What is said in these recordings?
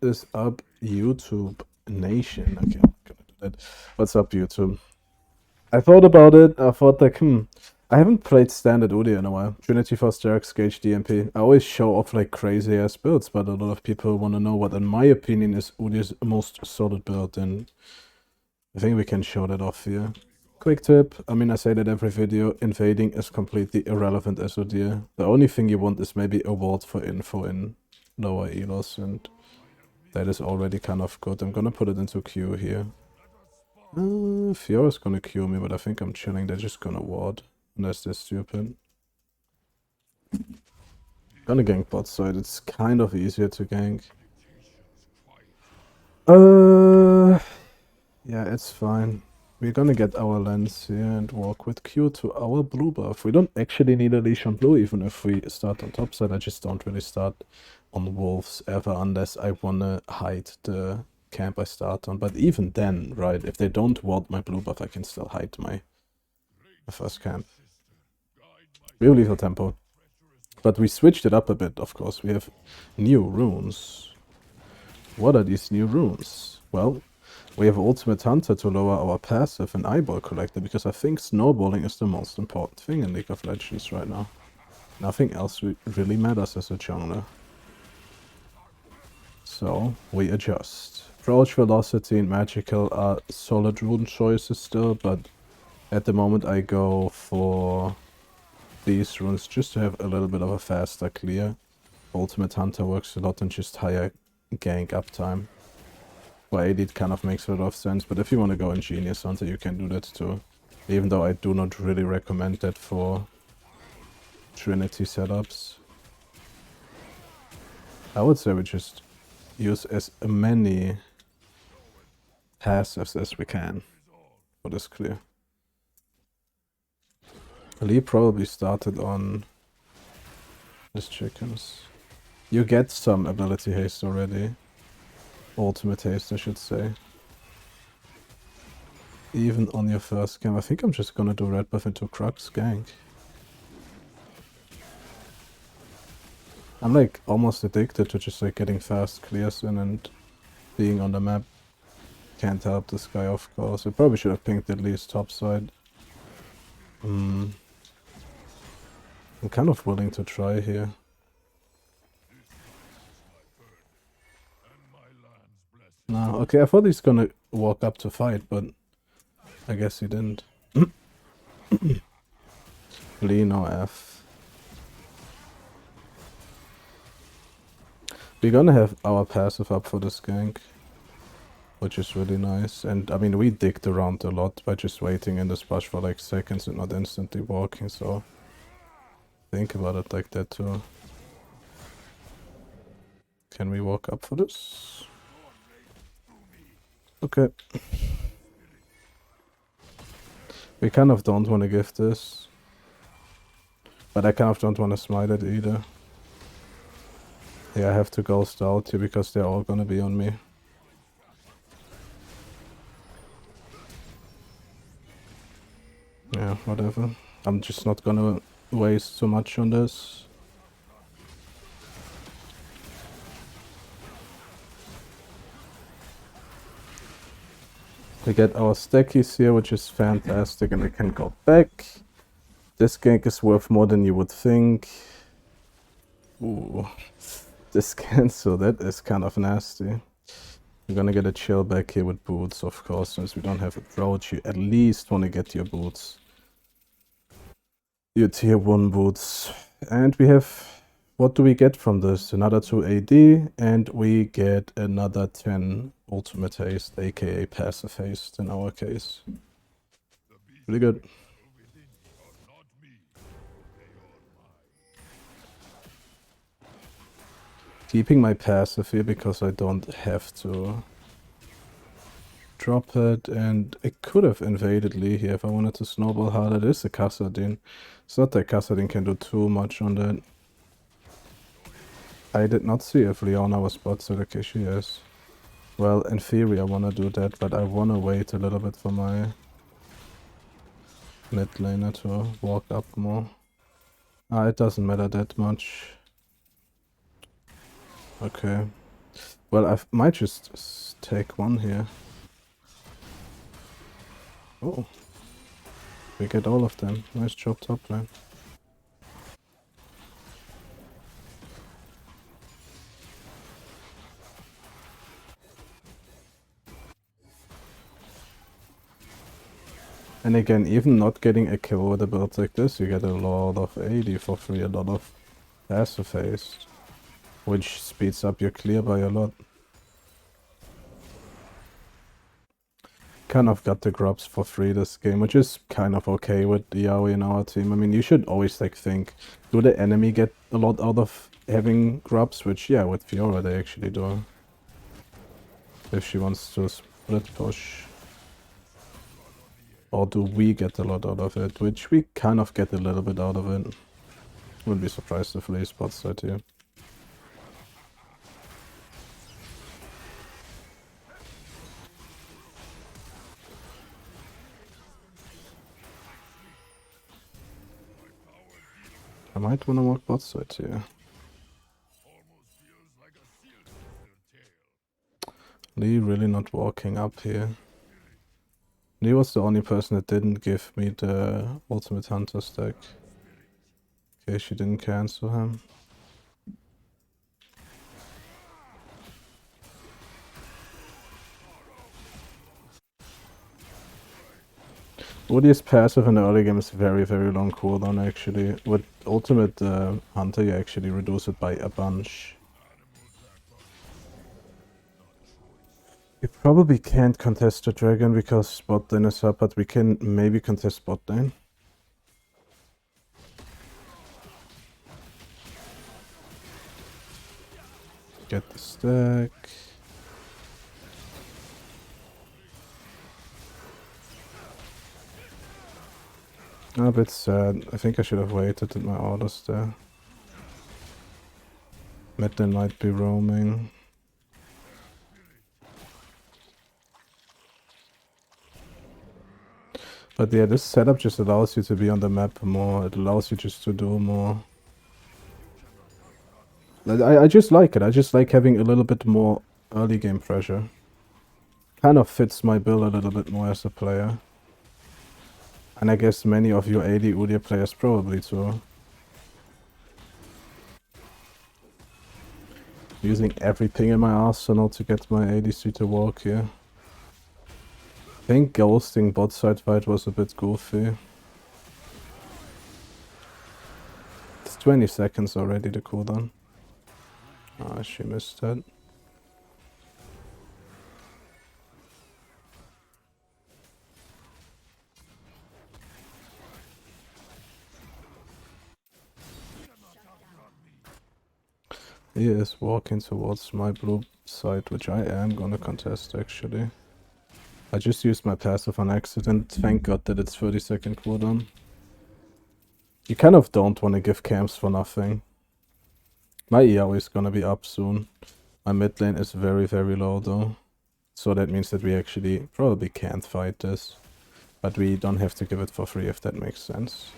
is up, YouTube Nation? Okay, I'm not gonna do that. What's up, YouTube? I thought about it. I thought like, I haven't played standard UDYR in a while. Trinity Force, Jerks, Gage, DMP. I always show off like crazy ass builds, but a lot of people want to know what, in my opinion, is UDYR's most solid build, and I think we can show that off here. Quick tip, I mean, I say that every video, invading is completely irrelevant as UDYR. The only thing you want is maybe a ward for info in lower elos, and that is already kind of good. I'm gonna put it into Q here. Fiora's gonna Q me, but I think I'm chilling. They're just gonna ward, unless they're stupid. Gonna gank bot side, it's kind of easier to gank. Yeah, it's fine. We're gonna get our lens here and walk with Q to our blue buff. We don't actually need a leash on blue, even if we start on top side. I just don't really start on wolves ever unless I wanna hide the camp I start on. But even then, right, if they don't ward my blue buff, I can still hide my first camp. We have lethal tempo. But we switched it up a bit, of course. We have new runes. What are these new runes? Well, we have Ultimate Hunter to lower our passive and Eyeball Collector, because I think Snowballing is the most important thing in League of Legends right now. Nothing else really matters as a jungler. So, we adjust. Approach, Velocity, and Magical are solid rune choices still, but at the moment I go for these runes just to have a little bit of a faster clear. Ultimate Hunter works a lot on just higher gank uptime. For AD it kind of makes a lot of sense, but if you want to go Ingenious Hunter, you can do that too. Even though I do not really recommend that for Trinity setups. I would say we just use as many passives as we can for this clear. Lee probably started on his chickens. You get some ability haste already. Ultimate haste, I should say. Even on your first game. I think I'm just gonna do red buff into Crux gank. I'm like almost addicted to just like getting fast clears in and being on the map. Can't help this guy, of course. I probably should have pinged at least top side. I'm kind of willing to try here. No, okay, I thought he's gonna walk up to fight, but I guess he didn't. Lee, no F. We're gonna have our passive up for this gank, which is really nice. And I mean, we digged around a lot by just waiting in this bush for like seconds and not instantly walking, so think about it like that too. Can we walk up for this? Okay. We kind of don't want to give this, but I kind of don't want to smite it either. Yeah, I have to ghost out here because they're all gonna be on me. Yeah, whatever. I'm just not gonna waste too much on this. We get our stackies here, which is fantastic, and we can go back. This gank is worth more than you would think. Ooh, this cancel, that is kind of nasty. We're gonna get a chill back here with boots, of course, since we don't have approach. You at least want to get your boots. Your tier 1 boots. And we have... What do we get from this? Another 2 AD, and we get another 10 ultimate haste, aka passive haste in our case. Pretty good. Keeping my passive here because I don't have to drop it, and I could have invaded Lee here if I wanted to snowball harder. It is a Kassadin. It's not that Kassadin can do too much on that. I did not see if Leona was bot side. Okay, she is. Well, in theory I wanna do that, but I wanna wait a little bit for my mid laner to walk up more. It doesn't matter that much. Okay. Well, I might just take one here. Oh, we get all of them. Nice job, top lane. And again, even not getting a kill with a build like this, you get a lot of AD for free, a lot of passive haste, which speeds up your clear by a lot. Kind of got the grubs for free this game, which is kind of okay with the Yaoi in our team. I mean, you should always like think, do the enemy get a lot out of having grubs? Which, yeah, with Fiora they actually do. If she wants to split push. Or do we get a lot out of it? Which we kind of get a little bit out of it. Wouldn't be surprised if Lee spots that here. I might want to walk bot side here. Lee really not walking up here. Lee was the only person that didn't give me the ultimate hunter stack. Okay, she didn't cancel him. UDYR's passive in the early game is very, very long cooldown actually. With ultimate hunter you actually reduce it by a bunch. We probably can't contest the dragon because bot lane is up, but we can maybe contest bot lane. Get the stack. A bit sad. I think I should have waited at my orders there. Mid lane might be roaming. But yeah, this setup just allows you to be on the map more. It allows you just to do more. I just like it. I just like having a little bit more early game pressure. Kind of fits my build a little bit more as a player. And I guess many of you AD UDYR players probably too. Using everything in my arsenal to get my ADC to walk here. I think ghosting bot side fight was a bit goofy. It's 20 seconds already to cooldown. Ah, she missed that. He is walking towards my blue side, which I am gonna contest actually. I just used my passive on accident. Thank god that it's 30-second cooldown. You kind of don't want to give camps for nothing. My EO is gonna be up soon. My mid lane is very, very low though. So that means that we actually probably can't fight this. But we don't have to give it for free if that makes sense.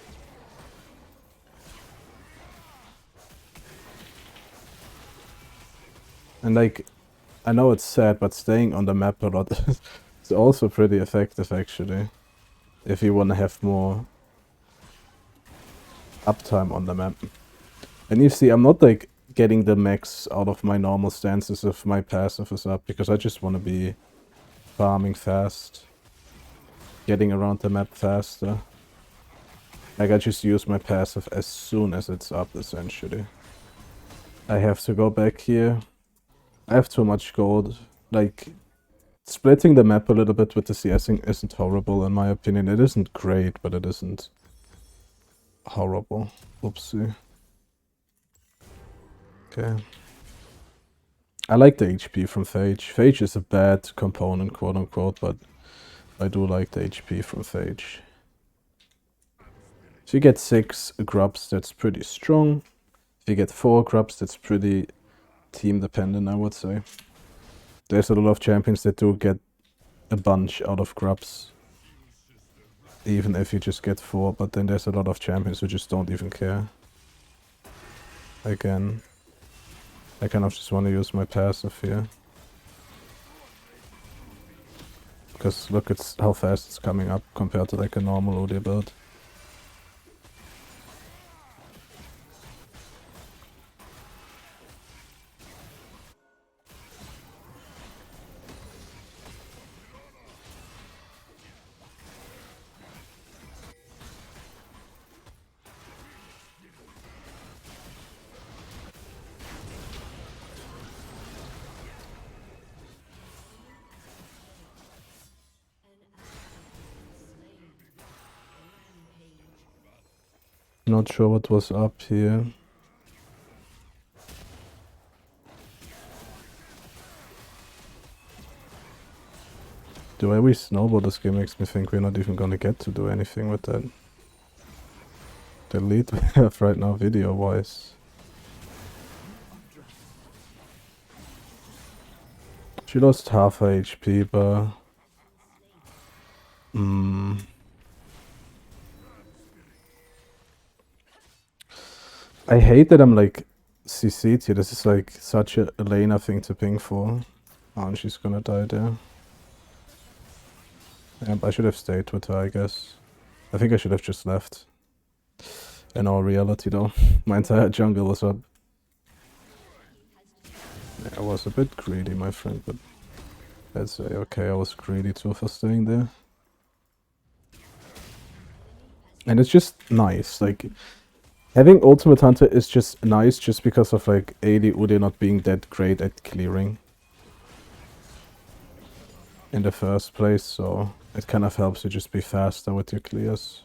And like, I know it's sad, but staying on the map a lot is also pretty effective actually. If you want to have more uptime on the map. And you see, I'm not like getting the max out of my normal stances if my passive is up, because I just want to be farming fast. Getting around the map faster. Like I just use my passive as soon as it's up essentially. I have to go back here. I have too much gold. Like, splitting the map a little bit with the CSing isn't horrible in my opinion. It isn't great, but it isn't horrible. Oopsie. Okay. I like the HP from Phage. Phage is a bad component, quote unquote, but I do like the HP from Phage. If you get 6 grubs, that's pretty strong. If you get 4 grubs, that's pretty team dependent, I would say. There's a lot of champions that do get a bunch out of grubs, even if you just get 4, but then there's a lot of champions who just don't even care. Again. I kind of just want to use my passive here. Because look, it's how fast it's coming up compared to like a normal UDYR build. Not sure what was up here. The way we snowball this game makes me think we're not even gonna get to do anything with that. The lead we have right now video-wise. She lost half her HP, but... I hate that I'm like CC'd here. This is like such a Elena thing to ping for. Oh, and she's gonna die there. Yep, I should have stayed with her, I guess. I think I should have just left. In all reality though, my entire jungle was up. Yeah, I was a bit greedy, my friend, but let's say, okay, I was greedy too for staying there. And it's just nice, like, having Ultimate Hunter is just nice just because of like AD UDYR not being that great at clearing in the first place, so it kind of helps you just be faster with your clears.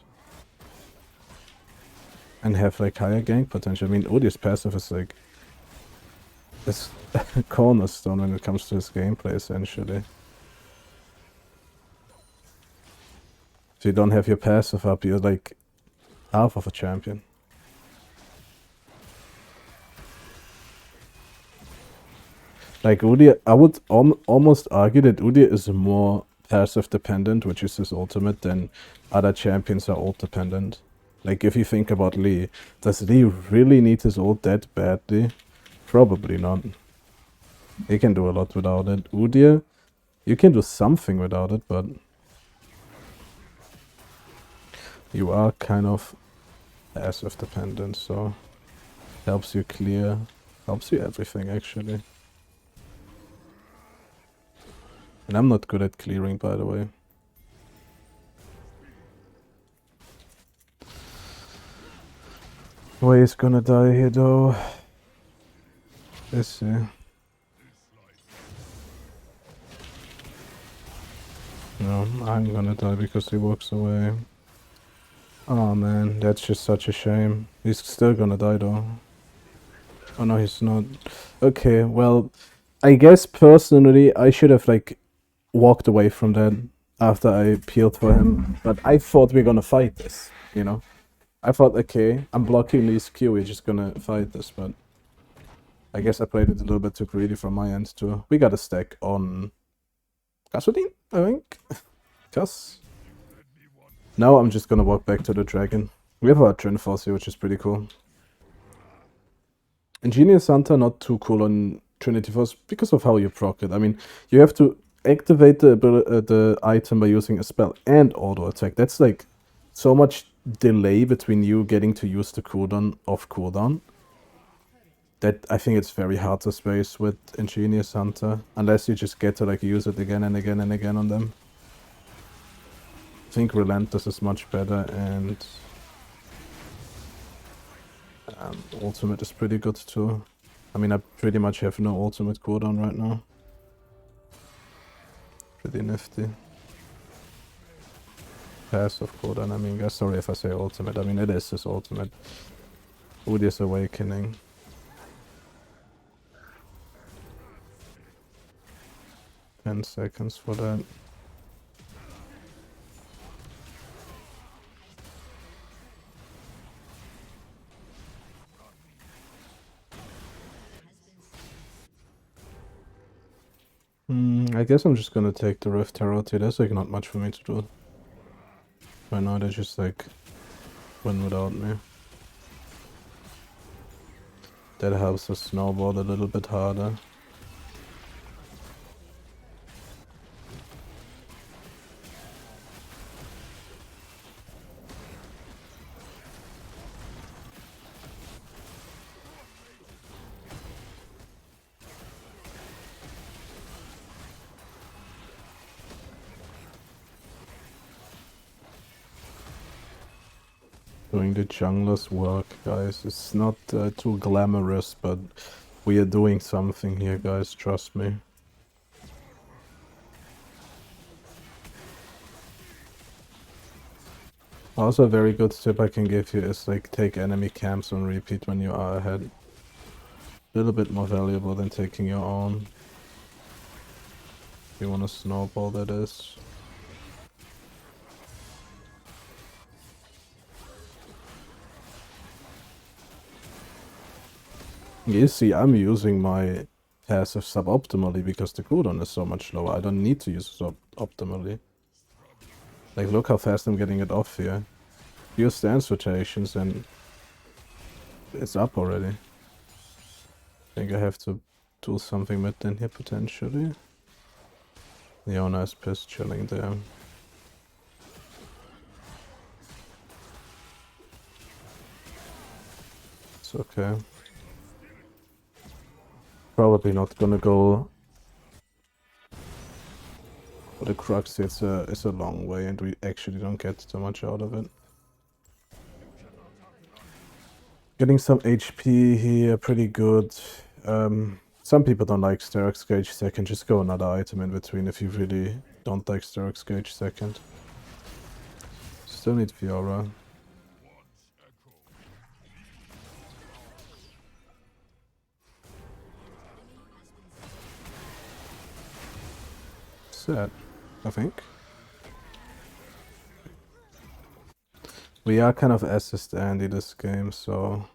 And have like higher gank potential. I mean, UDYR's passive is like... it's a cornerstone when it comes to his gameplay, essentially. If you don't have your passive up, you're like half of a champion. Like UDYR, I would almost argue that UDYR is more passive dependent, which is his ultimate, than other champions are ult dependent. Like if you think about Lee, does Lee really need his ult that badly? Probably not. He can do a lot without it. UDYR, you can do something without it, but you are kind of passive dependent, so helps you clear, helps you everything actually. And I'm not good at clearing, by the way. Wei is gonna die here though. Let's see. No, I'm gonna die because he walks away. Oh man, that's just such a shame. He's still gonna die though. Oh no, he's not. Okay, well, I guess personally I should have like walked away from that after I peeled for him. But I thought we were gonna fight this, you know? I thought, okay, I'm blocking Lee's Q, we're just gonna fight this, but I guess I played it a little bit too greedy from my end too. We got a stack on gasoline, I think. Cuz. Now I'm just gonna walk back to the dragon. We have our Trin Force here, which is pretty cool. Ingenious Hunter, not too cool on Trinity Force because of how you proc it. I mean, you have to activate the item by using a spell and auto attack. That's like so much delay between you getting to use the cooldown off cooldown that I think it's very hard to space with Ingenious Hunter unless you just get to like use it again and again and again on them. I think Relentless is much better, and ultimate is pretty good too. I mean, I pretty much have no ultimate cooldown right now. Pretty nifty. Passive cooldown, I mean, guys, sorry if I say ultimate. I mean, it is his ultimate. UDYR's Awakening. Ten seconds for that. I guess I'm just gonna take the Rift Herald here. There's like not much for me to do. Right now they just like win without me. That helps us snowball a little bit harder. Doing the jungler's work, guys. It's not too glamorous, but we are doing something here, guys. Trust me. Also, a very good tip I can give you is like take enemy camps on repeat when you are ahead. A little bit more valuable than taking your own. If you want to snowball, that is. You see, I'm using my passive suboptimally because the cooldown is so much lower. I don't need to use it optimally. Like, look how fast I'm getting it off here. Use stance rotations and it's up already. I think I have to do something with in here potentially. Leona is pissed chilling there. It's okay. Probably not gonna go for the Crux. It's a long way and we actually don't get too much out of it. Getting some HP here, pretty good. Some people don't like Sterix Gauge second, just go another item in between if you really don't like Sterix Gauge second. Still need Fiora. Sad, I think. We are kind of assist Andy this game, so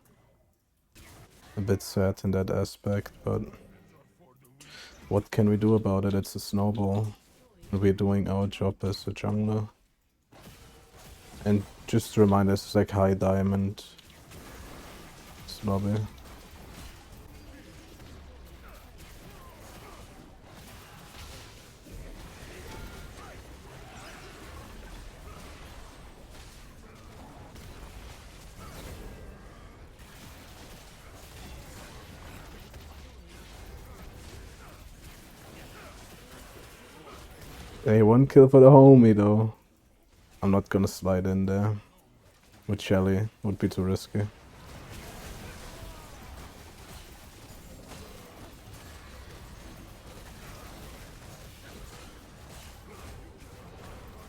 a bit sad in that aspect, but what can we do about it? It's a snowball. We're doing our job as a jungler. And just to remind us, it's like high diamond lobby. Hey, one kill for the homie though. I'm not gonna slide in there with Shelly, would be too risky.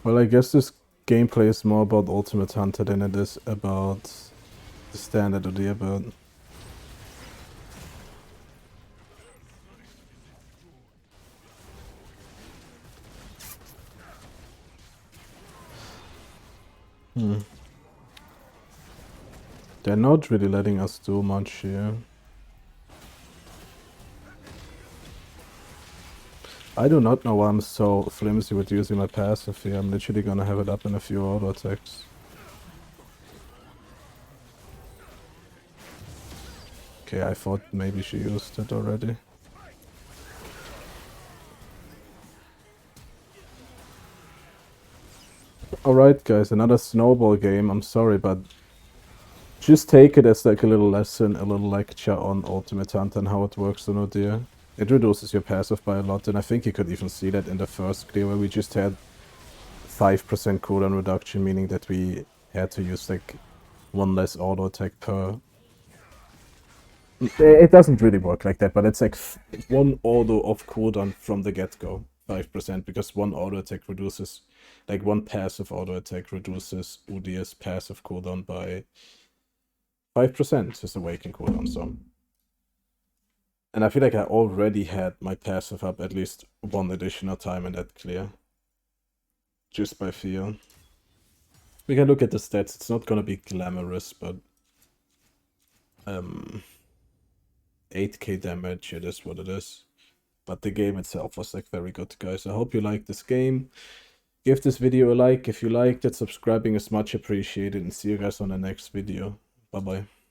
Well, I guess this gameplay is more about Ultimate Hunter than it is about the standard UDYR build. They're not really letting us do much here. I do not know why I'm so flimsy with using my passive here. I'm literally gonna have it up in a few auto attacks. Okay, I thought maybe she used it already. Alright guys, another snowball game. I'm sorry, but just take it as like a little lesson, a little lecture on Ultimate Hunter and how it works on UDYR. It reduces your passive by a lot, and I think you could even see that in the first clear where we just had 5% cooldown reduction, meaning that we had to use like one less auto attack per. It doesn't really work like that, but it's like one auto of cooldown from the get-go, 5%, because one auto attack reduces, like one passive auto attack reduces UDYR's passive cooldown by 5%, his awaken cooldown, so. And I feel like I already had my passive up at least one additional time in that clear. Just by feel. We can look at the stats, it's not gonna be glamorous, but 8k damage, it is what it is. But the game itself was like very good, guys. I hope you liked this game. Give this video a like if you liked it. Subscribing is much appreciated, and see you guys on the next video. Bye bye.